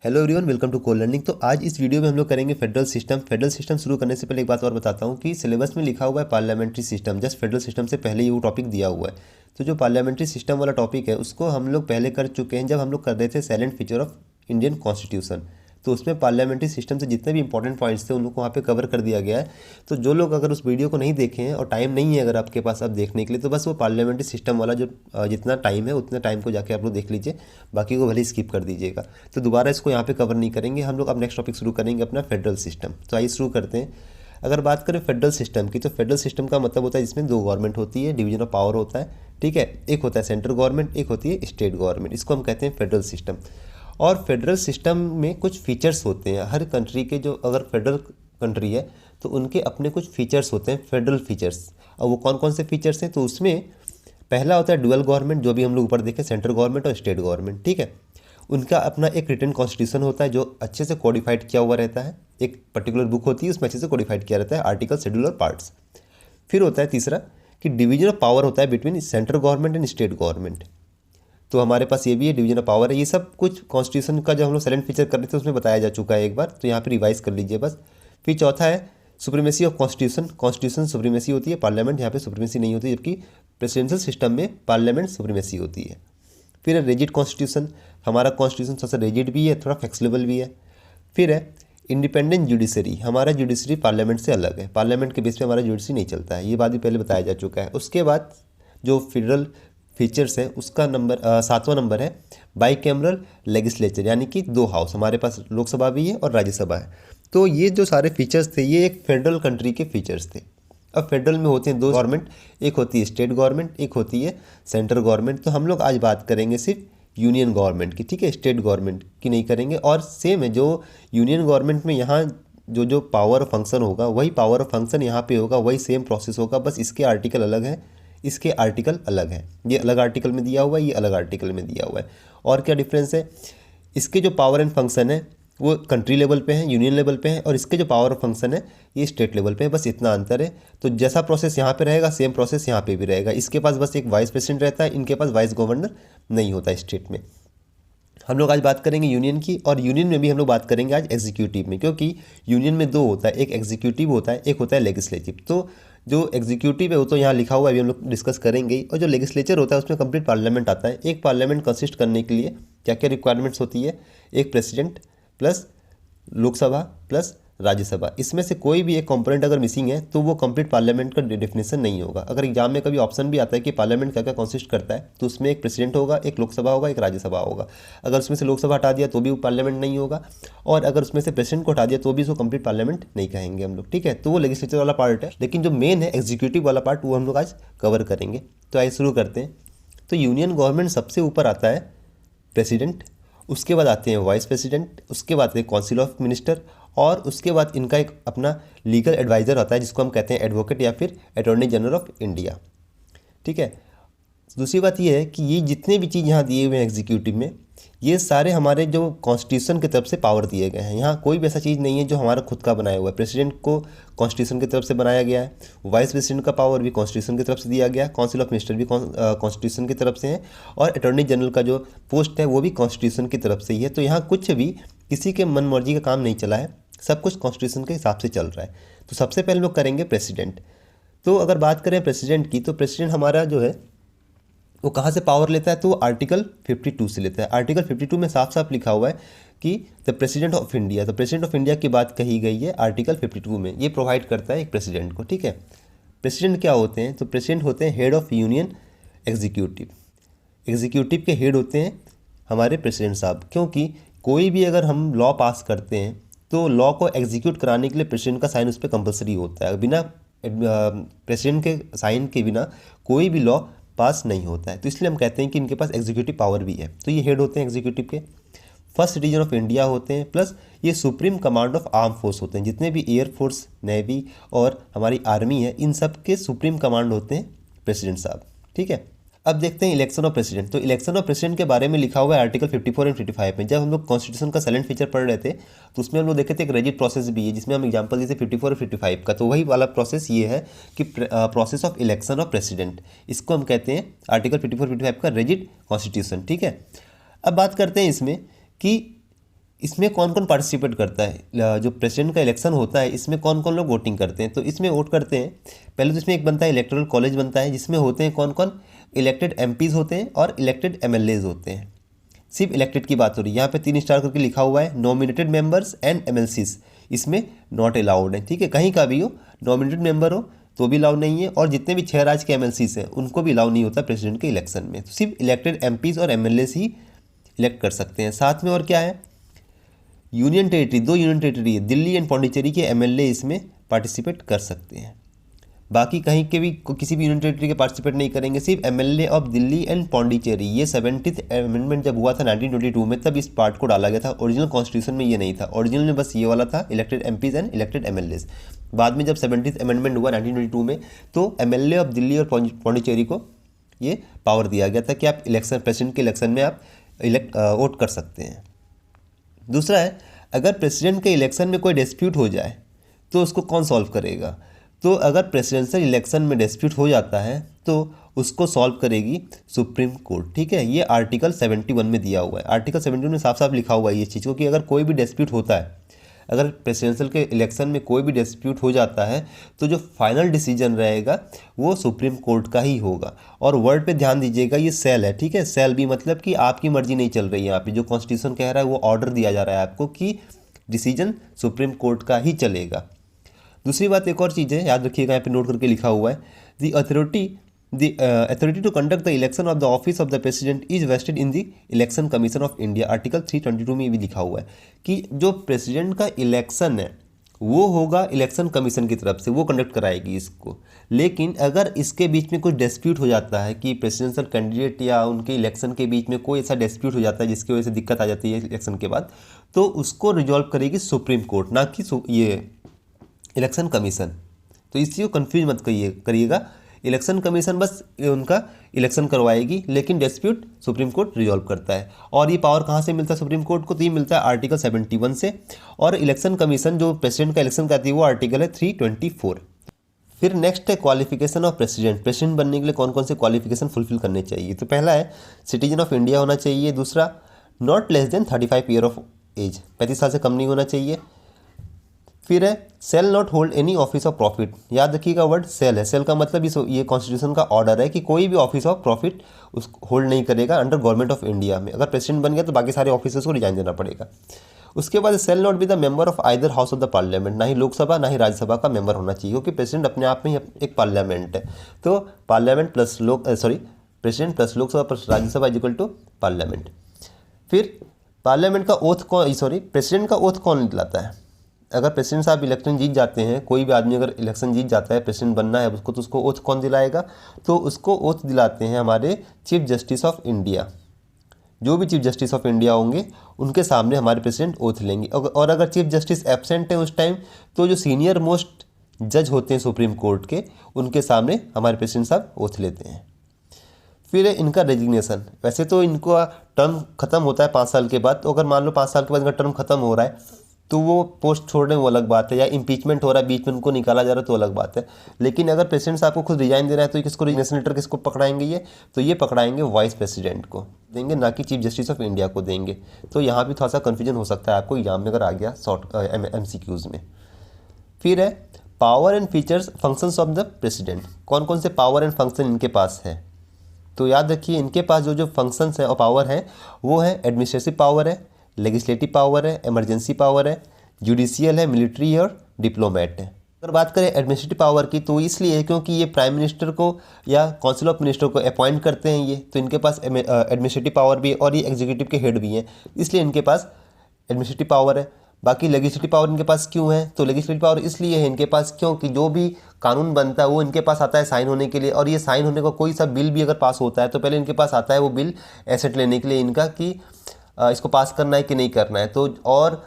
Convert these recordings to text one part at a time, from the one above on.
Hello everyone, welcome to coal learning. तो आज इस वीडियो में हम लोग करेंगे फेडरल सिस्टम। फेडरल सिस्टम शुरू करने से पहले एक बात और बताता हूँ कि सिलेबस में लिखा हुआ है parliamentary system, just federal system से पहले ही वो टॉपिक दिया हुआ है। तो जो पार्लियामेंट्री सिस्टम वाला टॉपिक है उसको हम लोग पहले कर चुके हैं जब हम लोग कर रहे थे silent feature of Indian constitution. तो उसमें पार्लियामेंट्री सिस्टम से जितने भी इंपॉर्टेंट पॉइंट्स थे उन लोग को वहाँ पे कवर कर दिया गया है। तो जो लोग अगर उस वीडियो को नहीं देखे हैं और टाइम नहीं है अगर आपके पास अब देखने के लिए, तो बस वो पार्लियामेंट्री सिस्टम वाला जो जितना टाइम है उतने टाइम को जाके आप लोग देख लीजिए, बाकी को भले ही स्किप कर दीजिएगा। तो दोबारा इसको यहाँ पे कवर नहीं करेंगे हम लोग। अब नेक्स्ट टॉपिक शुरू करेंगे अपना फेडरल सिस्टम। तो आइए शुरू करते हैं। अगर बात करें फेडरल सिस्टम की, तो फेडरल सिस्टम का मतलब होता है जिसमें दो गवर्नमेंट होती है, डिवीजन ऑफ पावर होता है, ठीक है। एक होता है सेंट्रल गवर्नमेंट, एक होती है स्टेट गवर्नमेंट। इसको हम कहते हैं फेडरल सिस्टम। और फेडरल सिस्टम में कुछ फीचर्स होते हैं हर कंट्री के। जो अगर फेडरल कंट्री है तो उनके अपने कुछ फीचर्स होते हैं, फेडरल फीचर्स। और वो कौन कौन से फीचर्स हैं, तो उसमें पहला होता है डुअल गवर्नमेंट, जो भी हम लोग ऊपर देखें, सेंट्रल गवर्नमेंट और स्टेट गवर्नमेंट, ठीक है। उनका अपना एक रिटन कॉन्स्टिट्यूशन होता है जो अच्छे से कोडिफाइड किया हुआ रहता है। एक पर्टिकुलर बुक होती है उसमें अच्छे से कोडिफाइड किया रहता है, आर्टिकल, शेड्यूल और पार्ट्स। फिर होता है तीसरा कि डिवीजन ऑफ पावर होता है between central government and state government. तो हमारे पास ये भी है, डिवीजन ऑफ पावर है। ये सब कुछ कॉन्स्टिट्यूशन का जो हम लोग साइलेंट फीचर कर रहे थे उसमें बताया जा चुका है एक बार, तो यहाँ पे रिवाइज कर लीजिए बस। फिर चौथा है supremacy of constitution. Constitution supremacy होती है, पार्लियामेंट यहाँ पे सुप्रीमेसी नहीं होती, जबकि प्रेसिडेंशियल सिस्टम में पार्लियामेंट सुप्रीमेसी होती है। फिर है रिजिड कॉन्स्टिट्यूशन। हमारा कॉन्स्टिट्यूशन सबसे रिजिड भी है, थोड़ा फ्लेक्सिबल भी है। फिर है इंडिपेंडेंट जुडिशरी। हमारा जुडिशरी पार्लियामेंट से अलग है, पार्लियामेंट के बेस पे हमारा जुडिशरी नहीं चलता है, ये बात भी पहले बताया जा चुका है। उसके बाद जो फेडरल फीचर्स है उसका नंबर 7वां नंबर है बाई कैमरल लेजिस्लेचर, यानी कि दो हाउस। हमारे पास लोकसभा भी है और राज्यसभा है। तो ये जो सारे फीचर्स थे ये एक फेडरल कंट्री के फीचर्स थे। अब फेडरल में होते हैं दो गवर्नमेंट, एक होती है स्टेट गवर्नमेंट, एक होती है सेंट्रल गवर्नमेंट। तो हम लोग आज बात करेंगे सिर्फ यूनियन गवर्नमेंट की, ठीक है, स्टेट गवर्नमेंट की नहीं करेंगे। और सेम है जो यूनियन गवर्नमेंट में यहाँ जो जो पावर ऑफ फंक्शन होगा वही पावर ऑफ फंक्शन यहाँ पे होगा, वही सेम प्रोसेस होगा, बस इसके आर्टिकल अलग है, इसके आर्टिकल अलग है। ये अलग आर्टिकल में दिया हुआ है, ये अलग आर्टिकल में दिया हुआ है। और क्या डिफरेंस है, इसके जो पावर एंड फंक्शन है वो कंट्री लेवल पे है, यूनियन लेवल पे है, और इसके जो पावर ऑफ फंक्शन है ये स्टेट लेवल पे है, बस इतना अंतर है। तो जैसा प्रोसेस यहाँ पे रहेगा सेम प्रोसेस यहाँ पे भी रहेगा। इसके पास बस एक वाइस प्रेसिडेंट रहता है, इनके पास वाइस गवर्नर नहीं होता स्टेट में। हम लोग आज बात करेंगे यूनियन की, और यूनियन में भी हम लोग बात करेंगे आज एग्जीक्यूटिव में, क्योंकि यूनियन में दो होता है, एक एग्जीक्यूटिव होता है, एक होता है लेजिस्लेटिव। तो जो एग्जीक्यूटिव है वो तो यहाँ लिखा हुआ है, अभी हम लोग डिस्कस करेंगे ही। और जो लेजिस्लेचर होता है उसमें कंप्लीट पार्लियामेंट आता है। एक पार्लियामेंट कंसिस्ट करने के लिए क्या क्या रिक्वायरमेंट्स होती है, एक president plus Lok Sabha plus Rajya Sabha. इसमें से कोई भी एक कंपोनेंट अगर मिसिंग है तो वो कंप्लीट पार्लियामेंट का डेफिनेशन नहीं होगा। अगर एग्जाम में कभी ऑप्शन भी आता है कि पार्लियामेंट क्या क्या कंसिस्ट करता है, तो उसमें एक प्रेसिडेंट होगा, एक लोकसभा होगा, एक राज्यसभा होगा। अगर उसमें से लोकसभा हटा दिया तो भी वो पार्लियामेंट नहीं होगा, और अगर उसमें से प्रेसिडेंट को हटा दिया तो भी उसको कंप्लीट पार्लियामेंट नहीं कहेंगे हम लोग, ठीक है। तो वो लेजिस्लेचर वाला पार्ट है, लेकिन जो मेन है एग्जीक्यूटिव वाला पार्ट वो हम लोग आज कवर करेंगे। तो आइए शुरू करते हैं। तो यूनियन गवर्नमेंट सबसे ऊपर आता है प्रेसिडेंट, उसके बाद आते हैं वाइस प्रेसिडेंट, उसके बाद आते हैं काउंसिल ऑफ मिनिस्टर, और उसके बाद इनका एक अपना लीगल एडवाइज़र होता है जिसको हम कहते हैं एडवोकेट या फिर अटॉर्नी जनरल ऑफ इंडिया, ठीक है। दूसरी बात ये है कि ये जितने भी चीज़ यहाँ दिए हुए हैं एग्जीक्यूटिव में, ये सारे हमारे जो कॉन्स्टिट्यूशन की तरफ से पावर दिए गए हैं। यहाँ कोई भी ऐसा चीज़ नहीं है जो हमारा खुद का बनाया हुआ है। प्रेसिडेंट को कॉन्स्टिट्यूशन की तरफ से बनाया गया है, वाइस प्रेसिडेंट का पावर भी कॉन्स्टिट्यूशन की तरफ से दिया गया, काउंसिल ऑफ मिनिस्टर भी कॉन्स्टिट्यूशन की तरफ से है, और अटॉर्नी जनरल का जो पोस्ट है वो भी कॉन्स्टिट्यूशन की तरफ से ही है। तो यहाँ कुछ भी किसी के मन मर्जी का काम नहीं चला है, सब कुछ कॉन्स्टिट्यूशन के हिसाब से चल रहा है। तो सबसे पहले लोग करेंगे प्रेसिडेंट। तो अगर बात करें प्रेसिडेंट की, तो प्रेसिडेंट हमारा जो है वो कहाँ से पावर लेता है, तो वो आर्टिकल 52 से लेता है। आर्टिकल 52 में साफ साफ लिखा हुआ है कि द प्रेसिडेंट ऑफ इंडिया, तो प्रेसिडेंट ऑफ इंडिया की बात कही गई है आर्टिकल 52 में। ये प्रोवाइड करता है एक प्रेसिडेंट को, ठीक है। प्रेसिडेंट क्या होते हैं, तो प्रेसिडेंट होते हैं head of union executive. Executive के हेड होते हैं हमारे प्रेसिडेंट साहब, क्योंकि कोई भी अगर हम लॉ पास करते हैं तो लॉ को एग्जीक्यूट कराने के लिए प्रेसिडेंट का साइन उस पर कंपलसरी होता है। बिना प्रेसिडेंट के साइन के बिना कोई भी लॉ पास नहीं होता है। तो इसलिए हम कहते हैं कि इनके पास एग्जीक्यूटिव पावर भी है। तो ये हेड होते हैं एग्जीक्यूटिव के। फर्स्ट सिटीजन ऑफ इंडिया होते हैं, प्लस ये supreme command of arm force होते हैं। जितने भी एयर फोर्स, नेवी और हमारी आर्मी है, इन सब के सुप्रीम कमांड होते हैं प्रेसिडेंट साहब, ठीक है। अब देखते हैं इलेक्शन ऑफ प्रेसिडेंट। तो इलेक्शन ऑफ प्रेसिडेंट के बारे में लिखा हुआ है आर्टिकल 54 एंड 55 में। जब हम लोग कॉन्स्टिट्यूशन का साइलेंट फीचर पढ़ रहे थे तो उसमें हम लोग देखे थे एक रिजिड प्रोसेस भी है, जिसमें हम एग्जांपल दिए थे 54 और 55 का। तो वही वाला प्रोसेस ये है कि process of election of president, इसको हम कहते हैं आर्टिकल 54-55 का रिजिड कॉन्स्टिट्यूशन, ठीक है। अब बात करते हैं इसमें कि इसमें कौन कौन पार्टिसिपेट करता है, जो प्रेसिडेंट का इलेक्शन होता है इसमें कौन कौन लोग वोटिंग करते हैं। तो इसमें वोट करते हैं, पहले तो इसमें एक बनता है इलेक्टोरल कॉलेज बनता है, जिसमें होते हैं कौन कौन, इलेक्टेड एमपीज़ होते हैं और इलेक्टेड एमएलएज होते हैं। सिर्फ इलेक्टेड की बात हो रही है, यहाँ पे 3 स्टार करके लिखा हुआ है, नॉमिनेटेड मेंबर्स एंड एमएलसीज इसमें नॉट अलाउड है। ठीक है, कहीं का भी हो, नॉमिनेटेड मेंबर हो तो भी अलाउ नहीं है, और जितने भी 6 राज्य के एमएलसीज हैं उनको भी अलाउ नहीं होता प्रेसिडेंट के इलेक्शन में। तो सिर्फ इलेक्टेड एमपीज़ और एमएलएज ही इलेक्ट कर सकते हैं। साथ में और क्या है, यूनियन टेरिटरी, 2 यूनियन टेरिटरी है, दिल्ली एंड पौंडीचेरी के एमएलए इसमें पार्टिसिपेट कर सकते हैं। बाकी कहीं के भी किसी भी यूनियन टेरिटरी के पार्टिसिपेट नहीं करेंगे, सिर्फ MLA of Delhi and Pondicherry. ये 70th अमेंडमेंट जब हुआ था 1922 में, तब इस पार्ट को डाला गया था। ओरिजिनल कॉन्स्टिट्यूशन में ये नहीं था, ओरिजिनल में बस ये वाला था, elected MPs and elected MLAs. बाद में जब 70th अमेंडमेंट हुआ 1922 में, तो एमएलए ऑफ दिल्ली और पौंडीचेरी को ये पावर दिया गया था कि आप इलेक्शन, प्रेसिडेंट के इलेक्शन में आप वोट कर सकते हैं। दूसरा है, अगर प्रेसिडेंट के इलेक्शन में कोई डिस्प्यूट हो जाए तो उसको कौन सॉल्व करेगा। तो अगर प्रेसिडेंशियल इलेक्शन में डिस्प्यूट हो जाता है तो उसको सॉल्व करेगी सुप्रीम कोर्ट। ठीक है, ये आर्टिकल 71 में दिया हुआ है। आर्टिकल 71 में साफ साफ लिखा हुआ है ये चीज़ को कि अगर कोई भी डिस्प्यूट होता है, अगर प्रेसिडेंशियल के इलेक्शन में कोई भी डिस्प्यूट हो जाता है तो जो फाइनल डिसीजन रहेगा वो सुप्रीम कोर्ट का ही होगा। और वर्ड पे ध्यान दीजिएगा, ये सेल है। ठीक है, सेल भी मतलब कि आपकी मर्जी नहीं चल रही है यहाँ पे, जो कॉन्स्टिट्यूशन कह रहा है वो ऑर्डर दिया जा रहा है आपको कि डिसीजन सुप्रीम कोर्ट का ही चलेगा। दूसरी बात, एक और चीज़ है, याद रखिएगा, यहाँ पे नोट करके लिखा हुआ है, the authority to conduct the election of the office of the president is vested in the election commission of India. Article 322 में भी लिखा हुआ है कि जो प्रेसिडेंट का इलेक्शन है वो होगा इलेक्शन कमीशन की तरफ से, वो कंडक्ट कराएगी इसको। लेकिन अगर इसके बीच में कुछ डिस्प्यूट हो जाता है कि प्रेसिडेंशियल कैंडिडेट या उनके इलेक्शन के बीच में कोई ऐसा डिस्प्यूट हो जाता है जिसकी वजह से दिक्कत आ जाती है इलेक्शन के बाद, तो उसको रिजॉल्व करेगी सुप्रीम कोर्ट, ना कि ये इलेक्शन कमीशन। तो इस चीज़ को कन्फ्यूज मत करिएगा, इलेक्शन कमीशन बस उनका इलेक्शन करवाएगी, लेकिन डिस्प्यूट सुप्रीम कोर्ट रिजॉल्व करता है। और ये पावर कहाँ से मिलता है सुप्रीम कोर्ट को, तो ये मिलता है आर्टिकल 71 से। और इलेक्शन कमीशन जो प्रेसिडेंट का इलेक्शन करती है वो आर्टिकल है 324। फिर नेक्स्ट है क्वालिफिकेशन ऑफ प्रेसिडेंट। प्रेसिडेंट बनने के लिए कौन कौन से क्वालिफिकेशन फुलफिल करने चाहिए। तो पहला है सिटीजन ऑफ इंडिया होना चाहिए। दूसरा, not less than 35 year of age, 35 साल से कम नहीं होना चाहिए। फिर है shall not hold any office of profit. याद रखिएगा वर्ड सेल है, सेल का मतलब ये कॉन्स्टिट्यूशन का ऑर्डर है कि कोई भी ऑफिस ऑफ प्रॉफिट उसको होल्ड नहीं करेगा अंडर गवर्नमेंट ऑफ इंडिया में। अगर प्रेसिडेंट बन गया तो बाकी सारे ऑफिसर्स को रिजाइन देना पड़ेगा। उसके बाद shall not be the member of either house of the parliament, ना ही लोकसभा ना ही राज्यसभा का मेंबर होना चाहिए, क्योंकि प्रेसिडेंट अपने आप में ही एक पार्लियामेंट है। तो parliament plus president plus Lok Sabha plus Rajya Sabha is equal to parliament. फिर पार्लियामेंट का ओथ प्रेसिडेंट का ओथ कौन दिलाता है। अगर प्रेसिडेंट साहब इलेक्शन जीत जाते हैं, कोई भी आदमी अगर इलेक्शन जीत जाता है, प्रेसिडेंट बनना है उसको, तो उसको ओथ कौन दिलाएगा, तो उसको ओथ दिलाते हैं हमारे चीफ जस्टिस ऑफ इंडिया। जो भी चीफ जस्टिस ऑफ इंडिया होंगे उनके सामने हमारे प्रेसिडेंट ओथ लेंगे। और अगर चीफ जस्टिस एब्सेंट है उस टाइम, तो जो सीनियर मोस्ट जज होते हैं सुप्रीम कोर्ट के, उनके सामने हमारे प्रेसिडेंट साहब ओथ लेते हैं। फिर है इनका रेजिग्नेशन। वैसे तो इनका टर्म खत्म होता है 5 साल के बाद, तो अगर मान लो 5 साल के बाद इनका टर्म खत्म हो रहा है तो वो पोस्ट छोड़ रहे हैं, वो अलग बात है, या इम्पीचमेंट हो रहा है बीच में उनको निकाला जा रहा है तो अलग बात है। लेकिन अगर प्रेसिडेंट साहब को खुद रिजाइन देना है तो किसको रेजिग्नेशन लेटर किसको पकड़ाएंगे ये, तो ये पकड़ाएंगे वाइस प्रेसिडेंट को देंगे, ना कि चीफ जस्टिस ऑफ इंडिया को देंगे। तो यहाँ भी थोड़ा सा कन्फ्यूजन हो सकता है आपको एग्जाम में अगर आ गया MCQs में। फिर है power and features functions of the president. कौन कौन से पावर एंड फंक्शन इनके पास है, तो याद रखिए इनके पास जो फंक्शंस है और पावर है वो है एडमिनिस्ट्रेटिव पावर है, लेजिस्लेटिव पावर है, इमरजेंसी पावर है, जुडिशियल है, मिलिट्री है और डिप्लोमेट है। अगर बात करें एडमिनिस्ट्रेटिव पावर की, तो इसलिए क्योंकि ये प्राइम मिनिस्टर को या काउंसिल ऑफ मिनिस्टर को अपॉइंट करते हैं ये, तो इनके पास एडमिनिस्ट्रेटिव पावर भी है और ये एग्जीक्यूटिव के हेड भी हैं, इसलिए इनके पास एडमिनिस्ट्रेटिव पावर है। बाकी लेजिस्लेटिव पावर इनके पास क्यों है, तो लेजिस्लेटिव पावर इसलिए है इनके पास क्योंकि जो भी कानून बनता है वो इनके पास आता है साइन होने के लिए, और ये साइन होने को कोई सा बिल भी अगर पास होता है तो पहले इनके पास आता है वो बिल एसेट लेने के लिए इनका, कि इसको पास करना है कि नहीं करना है। तो और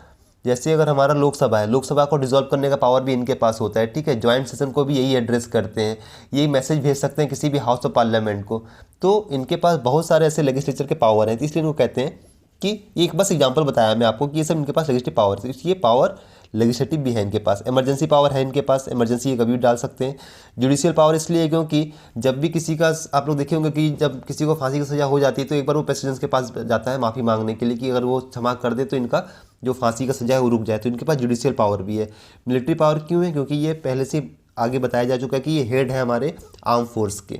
जैसे अगर हमारा लोकसभा है, लोकसभा को डिसॉल्व करने का पावर भी इनके पास होता है। ठीक है, ज्वाइंट सेशन को भी यही एड्रेस करते हैं, यही मैसेज भेज सकते हैं किसी भी हाउस ऑफ पार्लियामेंट को। तो इनके पास बहुत सारे ऐसे लेजिस्लेचर के पावर हैं, इसलिए इनको कहते हैं कि एक बस एग्जांपल बताया मैं आपको कि ये सब इनके पास लेजिस्लेटिव पावर है। ये पावर लेजिस्लेटिव भी है इनके पास, इमरजेंसी पावर है इनके पास, इमरजेंसी ये कभी भी डाल सकते हैं। जुडिशियल पावर इसलिए क्योंकि जब भी किसी का, आप लोग देखे होंगे कि जब किसी को फांसी की सज़ा हो जाती है तो एक बार वो प्रेसिडेंट के पास जाता है माफ़ी मांगने के लिए कि अगर वो क्षमा कर दे तो इनका जो फांसी का सज़ा है वो रुक जाए। तो इनके पास जुडिशियल पावर भी है। मिलिट्री पावर क्यों है? क्योंकि ये पहले से आगे बताया जा चुका है कि ये हेड है हमारे आर्म फोर्स के।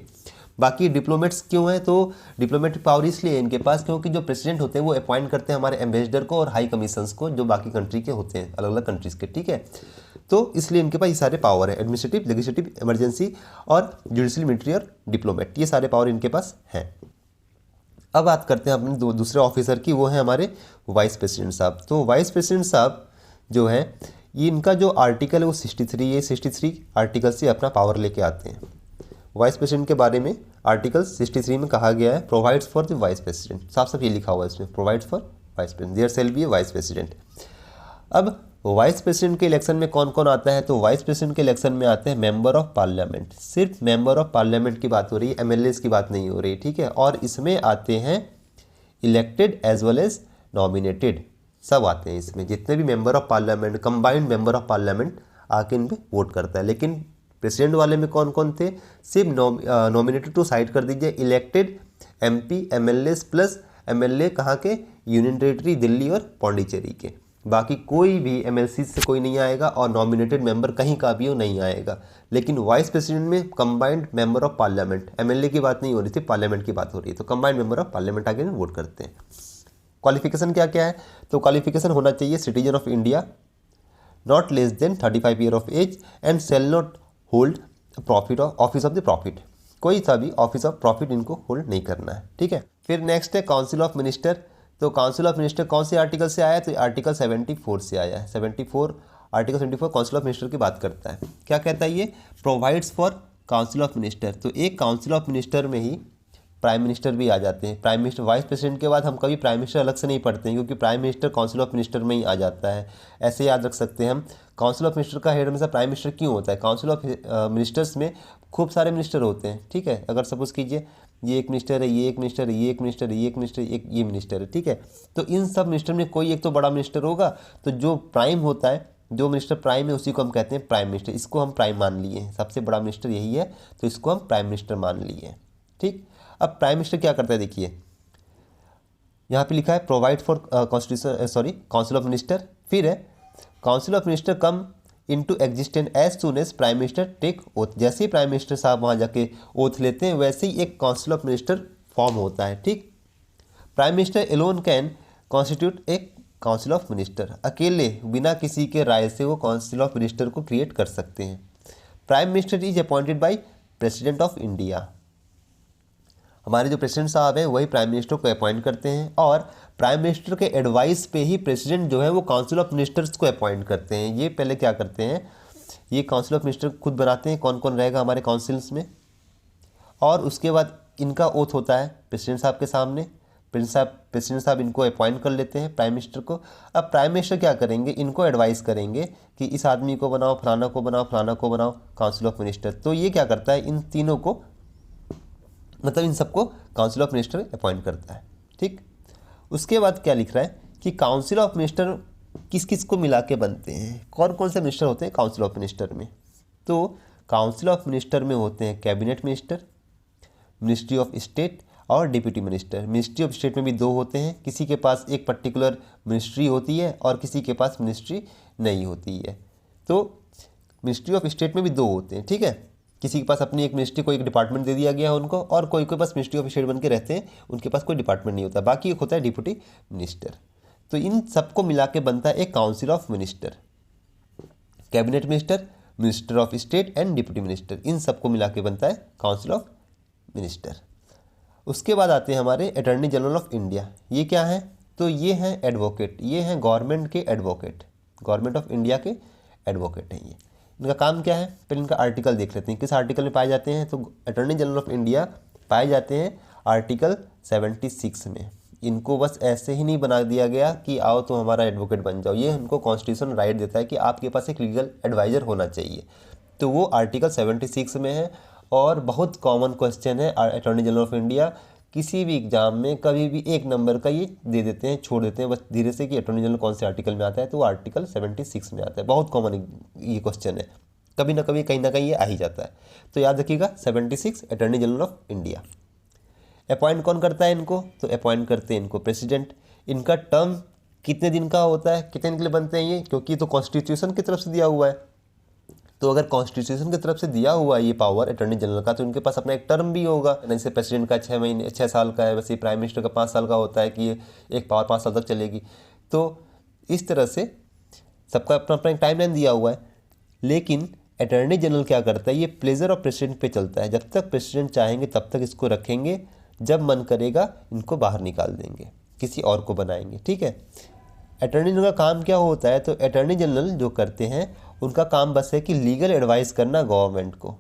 बाकी डिप्लोमेट्स क्यों हैं? तो डिप्लोमेटिक पावर इसलिए है इनके पास क्योंकि जो प्रेसिडेंट होते हैं वो अपॉइंट करते हैं हमारे एम्बेसडर को और हाई कमीशंस को जो बाकी कंट्री के होते हैं, अलग अलग कंट्रीज़ के, ठीक है। तो इसलिए इनके पास ये सारे पावर है, एडमिनिस्ट्रेटिव, लेजिस्लेटिव, इमरजेंसी और जुडिशियल, मिलिट्री और डिप्लोमेट, ये सारे पावर इनके पास हैं। अब बात करते हैं अपने दूसरे ऑफिसर की, वो है हमारे वाइस प्रेसिडेंट साहब। तो वाइस प्रेसिडेंट साहब जो है ये इनका जो आर्टिकल है वो 63, ये 63 आर्टिकल से अपना पावर लेके आते हैं। वाइस प्रेसिडेंट के बारे में आर्टिकल 63 में कहा गया है provides for the vice president, साफ साफ ये लिखा हुआ है इसमें, provides for vice president, there shall be a vice president. अब वाइस प्रेसिडेंट के इलेक्शन में कौन कौन आता है? तो वाइस प्रेसिडेंट के इलेक्शन में आते हैं मेंबर ऑफ पार्लियामेंट, सिर्फ मेंबर ऑफ पार्लियामेंट की बात हो रही है, एमएलएस की बात नहीं हो रही, ठीक है। और इसमें आते हैं elected as well as nominated, सब आते हैं इसमें, जितने भी member of parliament, combined member of parliament आके इन पे वोट करता है। लेकिन प्रेसिडेंट वाले में कौन कौन थे? सिर्फ नॉमिनेटेड टू साइड कर दीजिए, elected MP, MLA plus MLA कहाँ के? यूनियन टेरिटरी दिल्ली और पौंडीचेरी के। बाकी कोई भी एमएलसी से कोई नहीं आएगा और नॉमिनेटेड मेंबर कहीं का भी वो नहीं आएगा। लेकिन वाइस प्रेसिडेंट में combined member of parliament, MLA की बात नहीं हो रही थी, पार्लियामेंट की बात हो रही है, तो कंबाइंड मेंबर ऑफ पार्लियामेंट आगे वोट करते हैं। क्वालिफिकेशन क्या क्या है? तो क्वालिफिकेशन होना चाहिए citizen of India, not less than 35 year of age and shall not hold profit office of the profit, कोई सा भी ऑफिस ऑफ प्रॉफिट इनको होल्ड नहीं करना है, ठीक है। फिर नेक्स्ट है काउंसिल ऑफ मिनिस्टर। तो काउंसिल ऑफ मिनिस्टर कौन से आर्टिकल से आया है? तो आर्टिकल 74 से आया है। 74, आर्टिकल 74 काउंसिल ऑफ मिनिस्टर की बात करता है। क्या कहता है ये? Provides for council of minister. तो एक काउंसिल ऑफ मिनिस्टर में ही प्राइम मिनिस्टर भी आ जाते हैं। प्राइम मिनिस्टर, वाइस प्रेसिडेंट के बाद हम कभी प्राइम मिनिस्टर अलग से नहीं पढ़ते हैं क्योंकि prime minister council of minister में ही आ जाता है। ऐसे याद रख सकते हैं हम, काउंसिल ऑफ मिनिस्टर का हेड हमेशा प्राइम मिनिस्टर क्यों होता है? काउंसिल ऑफ मिनिस्टर्स में खूब सारे मिनिस्टर होते हैं, ठीक है। अगर सपोज कीजिए ये एक मिनिस्टर है, ये एक मिनिस्टर है, ये एक मिनिस्टर है, ये एक मिनिस्टर, एक ये मिनिस्टर है, ठीक है। तो इन सब मिनिस्टर में कोई एक तो बड़ा मिनिस्टर होगा, तो जो प्राइम होता है, जो मिनिस्टर प्राइम है उसी को हम कहते हैं प्राइम मिनिस्टर। इसको हम प्राइम मान लिए हैं, सबसे बड़ा मिनिस्टर यही है, तो इसको हम प्राइम मिनिस्टर मान लिए हैं, ठीक। अब प्राइम मिनिस्टर क्या करता है? देखिए यहाँ पे लिखा है provide for council of minister. फिर है council of minister come into existence as soon as prime minister take oath. जैसे ही प्राइम मिनिस्टर साहब वहाँ जाके ओथ लेते हैं वैसे ही एक काउंसिल ऑफ मिनिस्टर फॉर्म होता है, ठीक। Prime minister alone can constitute A council of minister, अकेले बिना किसी के राय से वो काउंसिल ऑफ मिनिस्टर को क्रिएट कर सकते हैं। Prime minister is appointed by president of India. हमारे जो प्रेसिडेंट साहब हैं वही प्राइम मिनिस्टर को अपॉइंट करते हैं और प्राइम मिनिस्टर के एडवाइस पे ही प्रेसिडेंट जो है वो काउंसिल ऑफ मिनिस्टर्स को अपॉइंट करते हैं। ये पहले क्या करते हैं, ये काउंसिल ऑफ मिनिस्टर खुद बनाते हैं कौन कौन रहेगा हमारे काउंसिल्स में, और उसके बाद इनका ओथ होता है प्रेसिडेंट साहब के सामने। प्रेसिडेंट साहब इनको अपॉइंट कर लेते हैं प्राइम मिनिस्टर को। अब प्राइम मिनिस्टर क्या करेंगे? इनको एडवाइस करेंगे कि इस आदमी को बनाओ, फलाना को बनाओ, फलाना को बनाओ काउंसिल ऑफ मिनिस्टर। तो ये क्या करता है? इन तीनों को, मतलब इन सबको काउंसिल ऑफ मिनिस्टर अपॉइंट करता है, ठीक। उसके बाद क्या लिख रहा है कि काउंसिल ऑफ मिनिस्टर किस किस को मिला के बनते हैं, कौन कौन से मिनिस्टर होते हैं काउंसिल ऑफ मिनिस्टर में? तो काउंसिल ऑफ मिनिस्टर में होते हैं cabinet minister, ministry of state और deputy minister. Ministry of state में भी दो होते हैं, किसी के पास एक पर्टिकुलर मिनिस्ट्री होती है और किसी के पास मिनिस्ट्री नहीं होती है। तो मिनिस्ट्री ऑफ स्टेट में भी दो होते हैं, ठीक है। किसी के पास अपनी एक मिनिस्ट्री को एक डिपार्टमेंट दे दिया गया है उनको, और कोई के पास मिनिस्ट्री ऑफ स्टेट बन के रहते हैं, उनके पास कोई डिपार्टमेंट नहीं होता। बाकी एक होता है डिप्टी मिनिस्टर। तो इन सबको मिला के बनता है एक council of minister. Cabinet minister, minister of state and deputy minister, इन सबको मिला के बनता है काउंसिल ऑफ मिनिस्टर। उसके बाद आते हैं हमारे अटॉर्नी जनरल ऑफ इंडिया। ये क्या है? तो ये हैं एडवोकेट, ये हैं गवर्नमेंट के एडवोकेट, गवर्नमेंट ऑफ इंडिया के एडवोकेट हैं ये। इनका काम क्या है? पहले इनका आर्टिकल देख लेते हैं, किस आर्टिकल में पाए जाते हैं। तो अटॉर्नी जनरल ऑफ इंडिया पाए जाते हैं आर्टिकल 76 में। इनको बस ऐसे ही नहीं बना दिया गया कि आओ तो हमारा एडवोकेट बन जाओ, ये उनको कॉन्स्टिट्यूशन राइट देता है कि आपके पास एक लीगल एडवाइज़र होना चाहिए। तो वो आर्टिकल 76 में है। और बहुत कॉमन क्वेश्चन है अटॉर्नी जनरल ऑफ इंडिया किसी भी एग्जाम में कभी भी एक नंबर का ये दे देते हैं, छोड़ देते हैं बस धीरे से कि अटॉर्नी जनरल कौन से आर्टिकल में आता है, तो वो आर्टिकल 76 में आता है। बहुत कॉमन ये क्वेश्चन है, कभी ना कभी कहीं ना कहीं ये आ ही जाता है। तो याद रखिएगा 76 attorney general of India. Appoint कौन करता है इनको, तो अपॉइंट करते हैं इनको प्रेसिडेंट। इनका टर्म कितने दिन का होता है, कितने दिन के लिए बनते हैं ये, क्योंकि तो कॉन्स्टिट्यूशन की तरफ से दिया हुआ है। तो अगर कॉन्स्टिट्यूशन की तरफ से दिया हुआ है ये पावर अटॉर्नी जनरल का, तो उनके पास अपना एक टर्म भी होगा। जैसे प्रेसिडेंट का 6 साल का है, वैसे प्राइम मिनिस्टर का 5 साल का होता है कि ये एक पावर 5 साल तक चलेगी। तो इस तरह से सबका अपना अपना एक टाइमलाइन दिया हुआ है। लेकिन अटॉर्नी जनरल क्या करता है, ये प्लेजर ऑफ प्रेसिडेंट पे चलता है। जब तक प्रेसिडेंट चाहेंगे तब तक इसको रखेंगे, जब मन करेगा इनको बाहर निकाल देंगे, किसी और को बनाएंगे। ठीक है, अटॉर्नी जनरल का काम क्या होता है, तो अटॉर्नी जनरल जो करते हैं उनका काम बस है कि लीगल एडवाइस करना गवर्नमेंट को।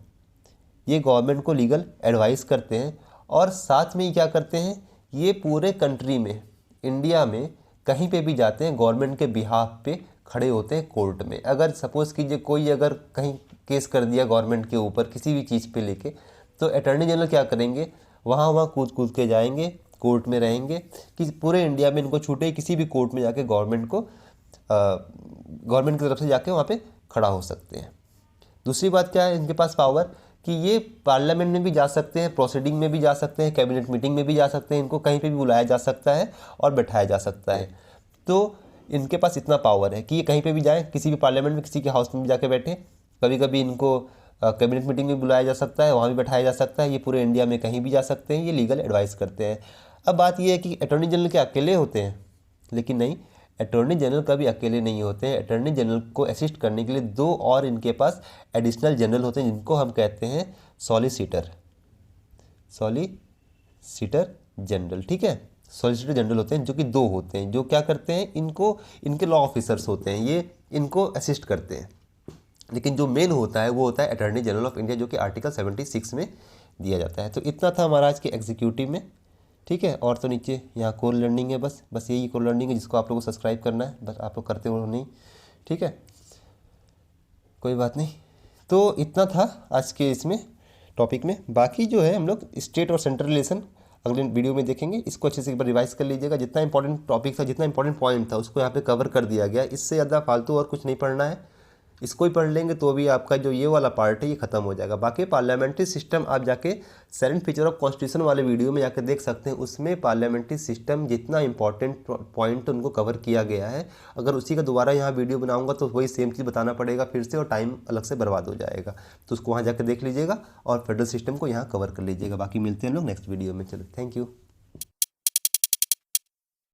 ये गवर्नमेंट को लीगल एडवाइस करते हैं और साथ में ही क्या करते हैं, ये पूरे कंट्री में, इंडिया में कहीं पे भी जाते हैं गवर्नमेंट के बिहाफ पे खड़े होते हैं कोर्ट में। अगर सपोज़ कीजिए कोई अगर कहीं केस कर दिया गवर्नमेंट के ऊपर किसी भी चीज़ पे लेके, तो अटॉर्नी जनरल क्या करेंगे, वहाँ कूद कूद के जाएंगे, कोर्ट में रहेंगे कि पूरे इंडिया में इनको छूटे, किसी भी कोर्ट में जाके गवर्नमेंट की तरफ से जाके वहाँ पे खड़ा हो सकते हैं। दूसरी बात क्या है इनके पास पावर, कि ये पार्लियामेंट में भी जा सकते हैं, प्रोसीडिंग में भी जा सकते हैं, कैबिनेट मीटिंग में भी जा सकते हैं, इनको कहीं पे भी बुलाया जा सकता है और बैठाया जा सकता है। तो इनके पास इतना पावर है कि ये कहीं पे भी जाएँ, किसी भी पार्लियामेंट में किसी के हाउस में भी जाके बैठे, कभी कभी इनको कैबिनेट मीटिंग में बुलाया जा सकता है, वहाँ भी बैठाया जा सकता है। ये पूरे इंडिया में कहीं भी जा सकते हैं, ये लीगल एडवाइस करते हैं। अब बात ये है कि अटॉर्नी जनरल के अकेले होते हैं, लेकिन नहीं, अटॉर्नी जनरल कभी अकेले नहीं होते हैं। अटॉर्नी जनरल को असिस्ट करने के लिए 2 और इनके पास एडिशनल जनरल होते हैं, जिनको हम कहते हैं सॉलिसिटर जनरल। ठीक है, सॉलिसिटर जनरल होते हैं जो कि 2 होते हैं, जो क्या करते हैं, इनके लॉ ऑफिसर्स होते हैं, ये इनको असिस्ट करते हैं। लेकिन जो मेन होता है वो होता है अटॉर्नी जनरल ऑफ इंडिया, जो कि आर्टिकल 76 में दिया जाता है। तो इतना था हमारा आज के एग्जीक्यूटिव में। ठीक है, और तो नीचे यहाँ कोर लर्निंग है, बस यही कोर लर्निंग है जिसको आप लोगों को सब्सक्राइब करना है, बस आप लोग करते हो नहीं। ठीक है, कोई बात नहीं। तो इतना था आज के इसमें टॉपिक में। बाकी जो है हम लोग स्टेट और सेंट्रल रिलेशन अगले वीडियो में देखेंगे। इसको अच्छे से एक बार रिवाइज कर लीजिएगा। जितना इंपॉर्टेंट टॉपिक था, जितना इंपॉर्टेंट पॉइंट था, उसको यहाँ पे कवर कर दिया गया। इससे ज़्यादा फालतू और कुछ नहीं पढ़ना है। इसको ही पढ़ लेंगे तो भी आपका जो ये वाला पार्ट है ये खत्म हो जाएगा। बाकी पार्लियामेंट्री सिस्टम आप जाके साइलेंट फीचर ऑफ कॉन्स्टिट्यूशन वाले वीडियो में जाके देख सकते हैं। उसमें पार्लियामेंट्री सिस्टम जितना इंपॉर्टेंट पॉइंट उनको कवर किया गया है, अगर उसी का दोबारा यहाँ वीडियो बनाऊंगा तो वही सेम चीज़ बताना पड़ेगा फिर से, और टाइम अलग से बर्बाद हो जाएगा। तो उसको वहाँ जाकर देख लीजिएगा और फेडरल सिस्टम को यहाँ कवर कर लीजिएगा। बाकी मिलते हैं हम लोग नेक्स्ट वीडियो में। चलो, थैंक यू।